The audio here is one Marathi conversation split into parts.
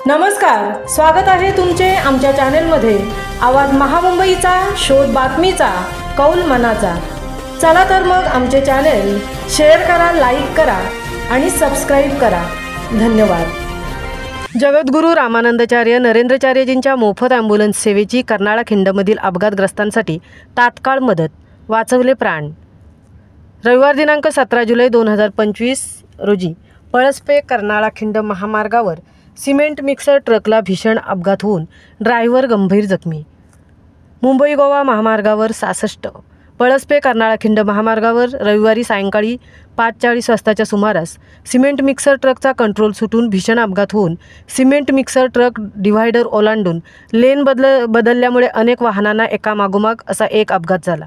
नमस्कार, स्वागत आहे तुमचे आमच्या चॅनेलमध्ये। आवाज महामुंबईचा, शोध बातमीचा, कौल मनाचा। चला तर मग आमचे चॅनेल शेअर करा, लाईक करा आणि सबस्क्राइब करा। धन्यवाद। जगद्गुरू रामानंदाचार्य नरेंद्राचार्यजींच्या मोफत ॲम्ब्युलन्स सेवेची कर्नाळा खिंडमधील अपघातग्रस्तांसाठी तात्काळ मदत, वाचवले प्राण। रविवार दिनांक 17 जुलै 2025 रोजी पळसपे कर्नाळा खिंड महामार्गावर सिमेंट मिक्सर ट्रकला भीषण अपघात होऊन ड्रायव्हर गंभीर जखमी। मुंबई गोवा महामार्गावर 66 पळसपे कर्नाळा खिंड महामार्गावर रविवारी सायंकाळी 5:40 वाजताच्या सुमारास सिमेंट मिक्सर ट्रकचा कंट्रोल सुटून भीषण अपघात होऊन सिमेंट मिक्सर ट्रक डिव्हायडर ओलांडून लेन बदलल्यामुळे अनेक वाहनांना एकामागोमाग असा एक अपघात झाला।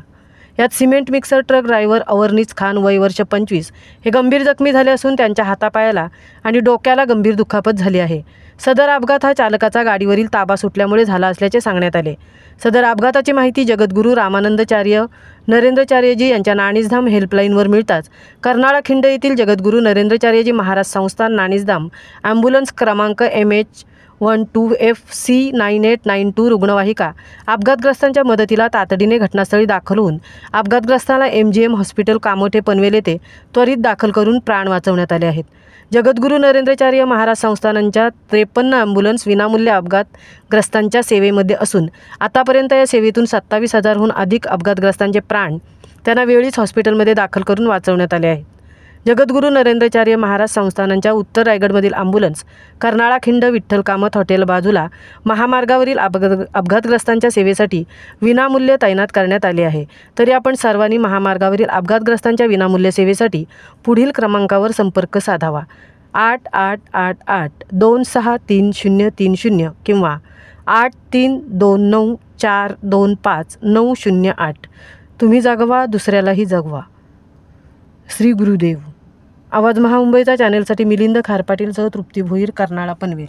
यात सिमेंट मिक्सर ट्रक ड्रायव्हर अवर्नीस खान वय वर्ष 25 हे गंभीर जखमी झाले असून त्यांच्या हातापायाला आणि डोक्याला गंभीर दुखापत झाली आहे। सदर अपघात हा चालकाचा गाडीवरील ताबा सुटल्यामुळे झाला असल्याचे सांगण्यात आले। सदर अपघाताची माहिती जगद्गुरू रामानंदाचार्य नरेंद्राचार्यजी यांच्या नाणीजधाम हेल्पलाईनवर मिळताच कर्नाळा खिंड येथील जगद्गुरू नरेंद्राचार्यजी महाराज संस्थान नाणीजधाम ॲम्ब्युलन्स क्रमांक MH12FC9892 रुग्णवाहिका अपघातग्रस्तांच्या मदतीला तातडीने घटनास्थळी दाखल होऊन अपघातग्रस्तांना MGM हॉस्पिटल कामोठे पनवेल येथे त्वरित दाखल करून प्राण वाचवण्यात आले आहेत। जगद्गुरू नरेंद्राचार्य महाराज संस्थानांच्या 53 ॲम्ब्युलन्स विनामूल्य अपघातग्रस्तांच्या सेवेमध्ये असून आतापर्यंत या सेवेतून 27,000हून अधिक अपघातग्रस्तांचे प्राण त्यांना वेळीच हॉस्पिटलमध्ये दाखल करून वाचवण्यात आले आहेत। जगद्गुरू नरेंद्राचार्य महाराज संस्थानांच्या उत्तर रायगडमधील ॲम्ब्युलन्स कर्नाळा खिंड विठ्ठल कामत हॉटेल बाजूला महामार्गावरील अपघातग्रस्तांच्या सेवेसाठी विनामूल्य तैनात करण्यात आले आहे। तरी आपण सर्वांनी महामार्गावरील अपघातग्रस्तांच्या विनामूल्य सेवेसाठी पुढील क्रमांकावर संपर्क साधावा 8888263030 किंवा 8329425908। तुम्ही जागवा, दुसऱ्यालाही जगवा। श्री गुरुदेव। आवाज महामुंबईचा चॅनेलसाठी मिलिंद खारपाटीलसह तृप्ती भोईर, कर्नाळा पनवेल।